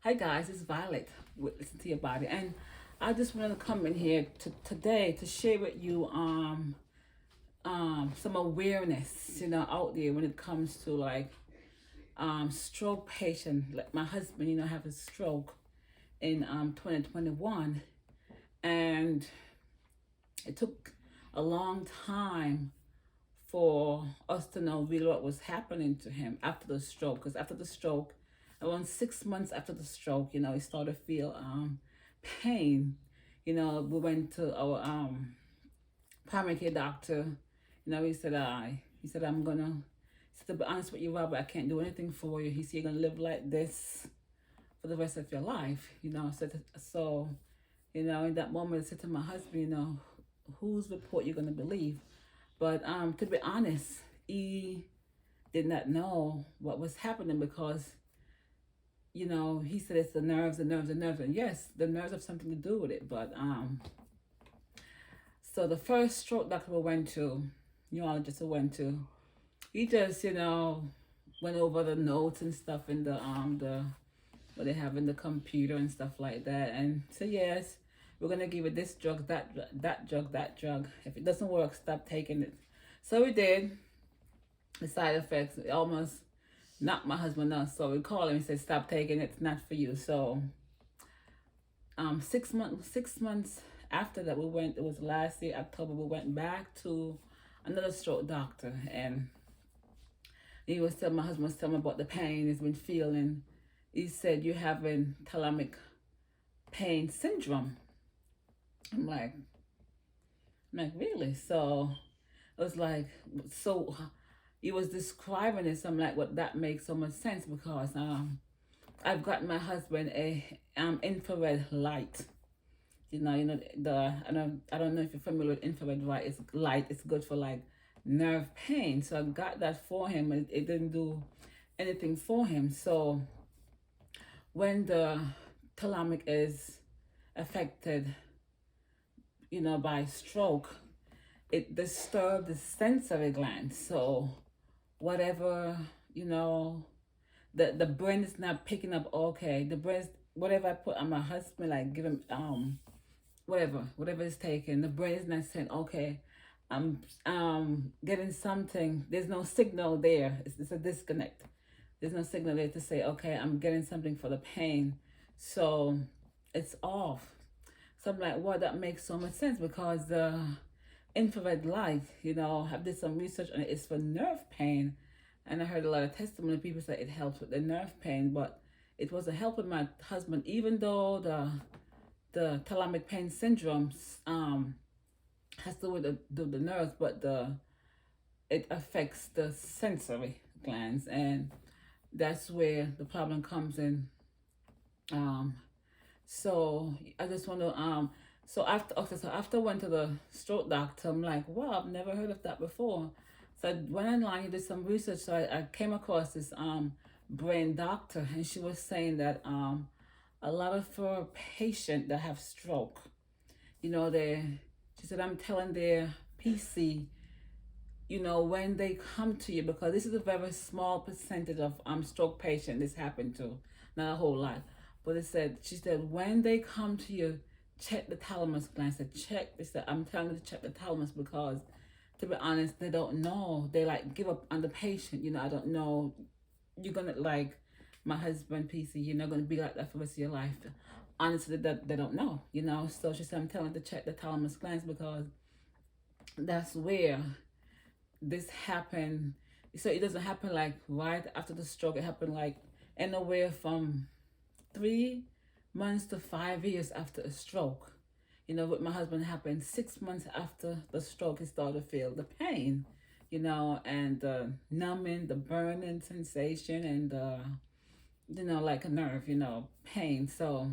Hi guys, it's Violet with Listen to Your Body, and I just wanted to come in here today to share with you some awareness out there when it comes to like stroke patient. Like my husband, have a stroke in 2021, and it took a long time for us to know really what was happening to him after the stroke. Because after the stroke, around 6 months after the stroke, he started to feel pain. We went to our primary care doctor. He said I'm gonna. He said, to be honest with you, Robert, I can't do anything for you. He said you're gonna live like this for the rest of your life. So. In that moment, I said to my husband, whose report you're gonna believe? But to be honest, he did not know what was happening because, he said it's the nerves, the nerves, the nerves. And yes, the nerves have something to do with it. But so the first stroke doctor we went to, neurologist we went to, he just, went over the notes and stuff in the what they have in the computer and stuff like that, and said yes, we're gonna give it this drug, that drug, that drug. If it doesn't work, stop taking it. So we did. The side effects almost knocked my husband out. So we called him and said, stop taking it, it's not for you. So 6 months after that, we went, it was last year, October, we went back to another stroke doctor, and my husband was telling me about the pain he's been feeling. He said, you're having thalamic pain syndrome. I'm like, really? So it was like, so he was describing this. I'm like, well, that makes so much sense because I've got my husband a infrared light. I don't know if you're familiar with infrared light. It's light. It's good for like nerve pain. So I got that for him, and it didn't do anything for him. So when the thalamic is affected, by stroke, it disturbs the sensory glands. So whatever, the brain is not picking up. Okay, the brain, whatever I put on my husband, like give him whatever is taken, the brain is not saying, okay, I'm getting something. There's no signal there. It's a disconnect. There's no signal there to say, okay, I'm getting something for the pain. So it's off. So I'm like, well, that makes so much sense because the infrared light, I did some research on it. It's for nerve pain. And I heard a lot of testimony. People say it helps with the nerve pain, but it was a helping my husband, even though the thalamic pain syndrome has to do with the nerves, but it affects the sensory glands, and that's where the problem comes in. So I just want to so after I went to the stroke doctor, I'm like, wow, I've never heard of that before. So I went online and did some research. So I came across this brain doctor, and she was saying that a lot of her patients that have stroke, she said, I'm telling their PC, when they come to you, because this is a very small percentage of stroke patients this happened to, not a whole lot. But she said, when they come to you, check the thalamus gland. I said, check this. I'm telling you to check the thalamus because, to be honest, they don't know. They like give up on the patient. I don't know. You're going to like my husband, PC, you're not going to be like that for the rest of your life. Honestly, they don't know, So she said, I'm telling you to check the thalamus glands because that's where this happened. So it doesn't happen like right after the stroke. It happened like anywhere from 3 months to 5 years after a stroke. With my husband happened 6 months after the stroke. He started to feel the pain, and the numbing, the burning sensation, and like a nerve, pain. So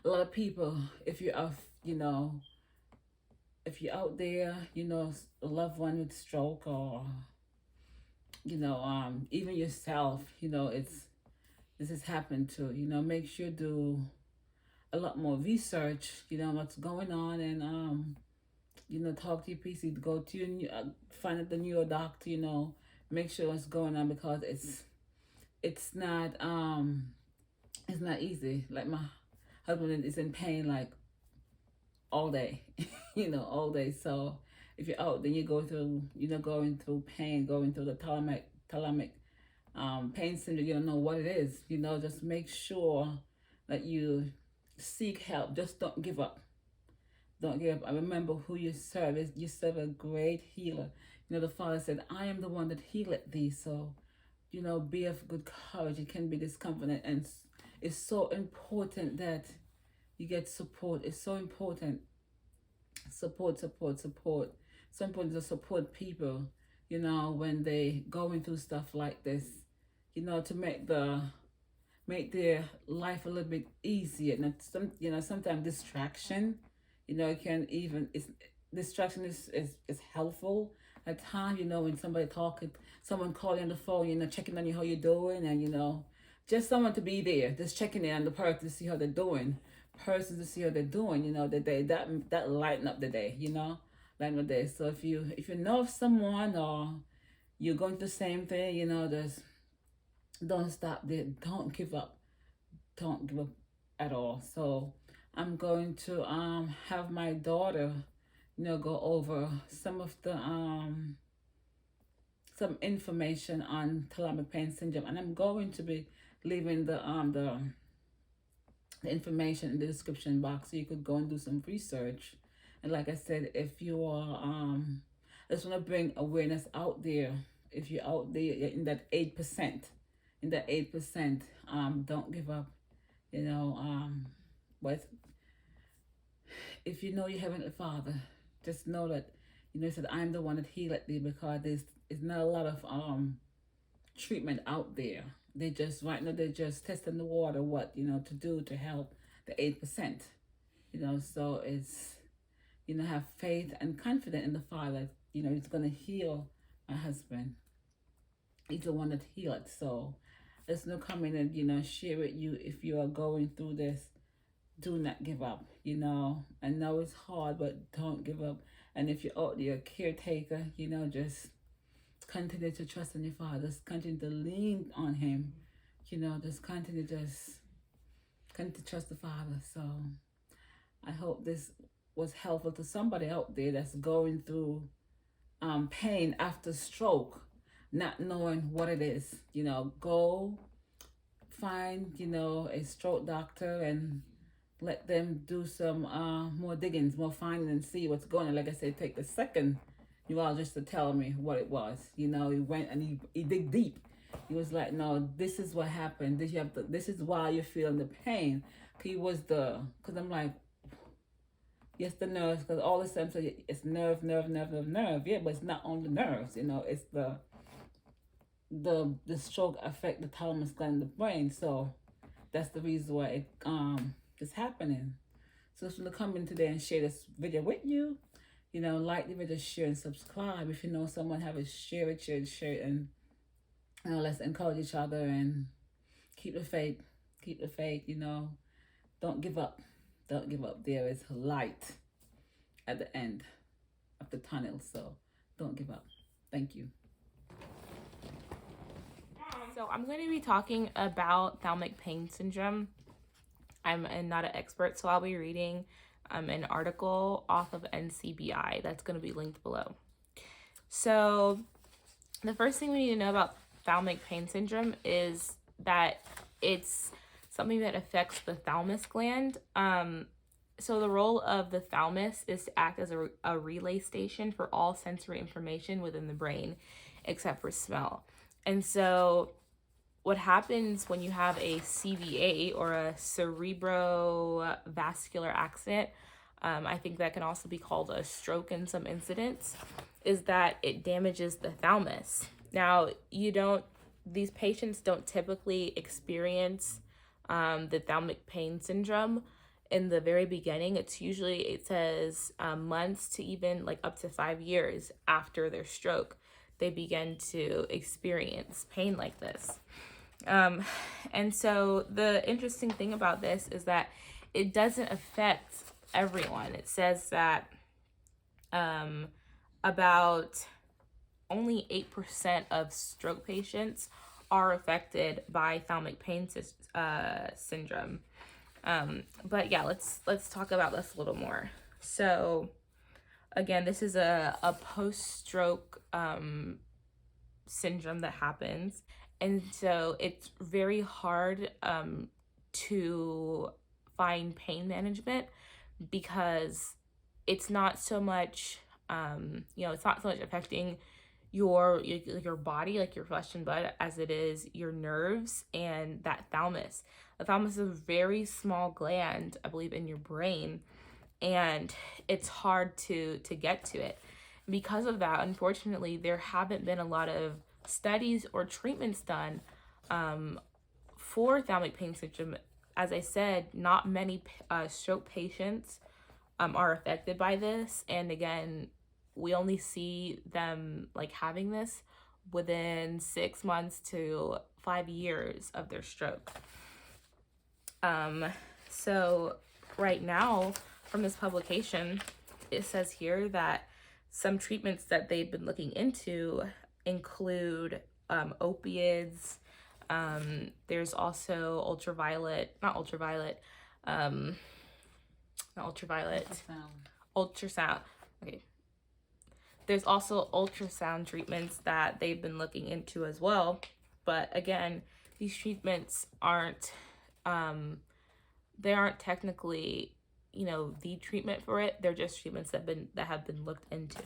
a lot of people, if you're if you're out there, a loved one with stroke, or even yourself, this has happened to, make sure do a lot more research, what's going on, and talk to your PC, go to your find out the neuro doctor, make sure what's going on, because it's not not easy. Like my husband is in pain like all day, all day. So if you're out, then you go through, going through pain, going through the thalamic pain syndrome. You don't know what it is. Just make sure that you seek help. Just don't give up. Don't give up. I remember who you serve. You serve a great healer. The Father said, I am the one that healeth thee. So, be of good courage. It can be discomforting. And it's so important that you get support. It's so important. Support. So important to support people, when they going through stuff like this, to make their life a little bit easier. And sometimes distraction, it can even, distraction is helpful at times, when somebody talking, someone calling on the phone, checking on you, how you're doing, and just someone to be there, just checking in on the person to see how they're doing, person to see how they're doing, the day that lighten up the day, lighten up the day. So if you know of someone or you're going through the same thing, just don't stop there, don't give up at all. So I'm going to have my daughter, go over some of the some information on thalamic pain syndrome, and I'm going to be leaving the information in the description box so you could go and do some research. And like I said, if you are I just want to bring awareness out there. If you're out there in that 8%, don't give up. But if you know your Heavenly Father, just know that he said, I'm the one that healeth thee, because there's not a lot of treatment out there. They just right now they're just testing the water, what to do to help the 8%. So it's have faith and confidence in the Father. He's gonna heal my husband. He's the one that healed. So let's not come in and share with you if you are going through this. Do not give up. I know it's hard, but don't give up. And if you're out there a caretaker, just continue to trust in your Father. Just continue to lean on him. Just continue to trust the Father. So I hope this was helpful to somebody out there that's going through pain after stroke, not knowing what it is. Go find, a stroke doctor and let them do some more diggings, more finding, and see what's going on. Like I said, take the second neurologist to tell me what it was. He went and he dig deep. He was like, no, this is what happened. This is why you're feeling the pain. Because I'm like, yes, the nerves, because all the symptoms say it's nerve. Yeah, but it's not only nerves, it's the stroke affect the thalamus gland in the brain. So that's the reason why it is happening. So I'm going to come in today and share this video with you. Like the video, share, and subscribe. If you know someone, have it, share it, and let's encourage each other and keep the faith. Don't give up. There is light at the end of the tunnel, so don't give up. Thank you. So I'm going to be talking about thalamic pain syndrome. I'm not an expert, so I'll be reading an article off of NCBI that's going to be linked below. So the first thing we need to know about thalamic pain syndrome is that it's something that affects the thalamus gland. So the role of the thalamus is to act as a relay station for all sensory information within the brain, except for smell. And so what happens when you have a CVA, or a cerebrovascular accident, I think that can also be called a stroke in some incidents, is that it damages the thalamus. Now, these patients don't typically experience the thalamic pain syndrome in the very beginning. It's usually, it says months to even like up to 5 years after their stroke, they begin to experience pain like this. And so the interesting thing about this is that it doesn't affect everyone. It says that about only 8% of stroke patients are affected by thalamic pain syndrome. But yeah, let's talk about this a little more. So again, this is a post-stroke syndrome that happens, and so it's very hard to find pain management because it's not so much it's not so much affecting your body, like your flesh and blood, as it is your nerves and that thalamus. The thalamus is a very small gland, I believe, in your brain, and it's hard to get to it. Because of that, unfortunately, there haven't been a lot of studies or treatments done for thalamic pain syndrome. As I said, not many stroke patients are affected by this, and again, we only see them like having this within 6 months to 5 years of their stroke. So right now, from this publication, it says here that some treatments that they've been looking into include opioids. There's also ultrasound. Okay. There's also ultrasound treatments that they've been looking into as well. But again, these treatments aren't technically, the treatment for it. They're just treatments that have been looked into.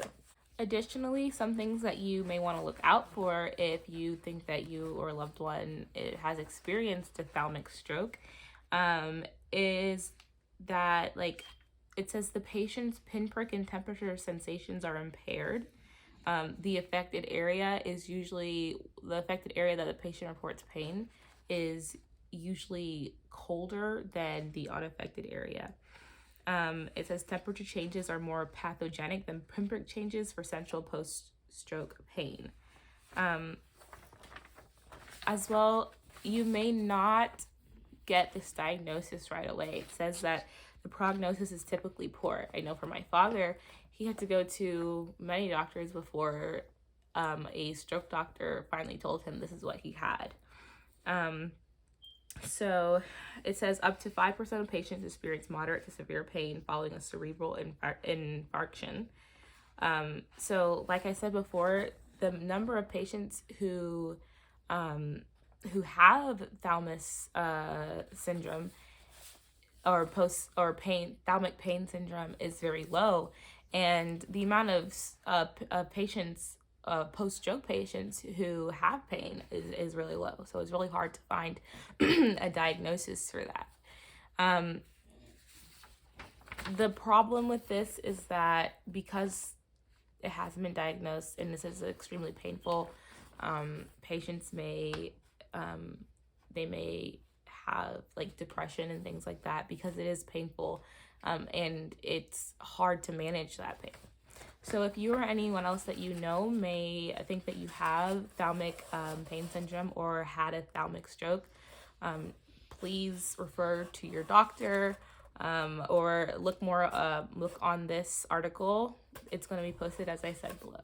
Additionally, some things that you may want to look out for if you think that you or a loved one has experienced a thalamic stroke is that, like, it says the patient's pinprick and temperature sensations are impaired. The affected area that the patient reports pain is usually colder than the unaffected area. It says temperature changes are more pathogenic than pinprick changes for central post-stroke pain. As well, you may not get this diagnosis right away. It says that the prognosis is typically poor. I know for my father, he had to go to many doctors before a stroke doctor finally told him this is what he had. So it says up to 5% of patients experience moderate to severe pain following a cerebral infarction. So like I said before, the number of patients who have thalamus syndrome or thalamic pain syndrome is very low, and the amount of patients, post-stroke patients who have pain is really low. So it's really hard to find a diagnosis for that. The problem with this is that because it hasn't been diagnosed and this is extremely painful, patients may have like depression and things like that because it is painful, and it's hard to manage that pain. So if you or anyone else that you know may think that you have thalamic pain syndrome or had a thalamic stroke, please refer to your doctor, or look on this article. It's going to be posted, as I said, below.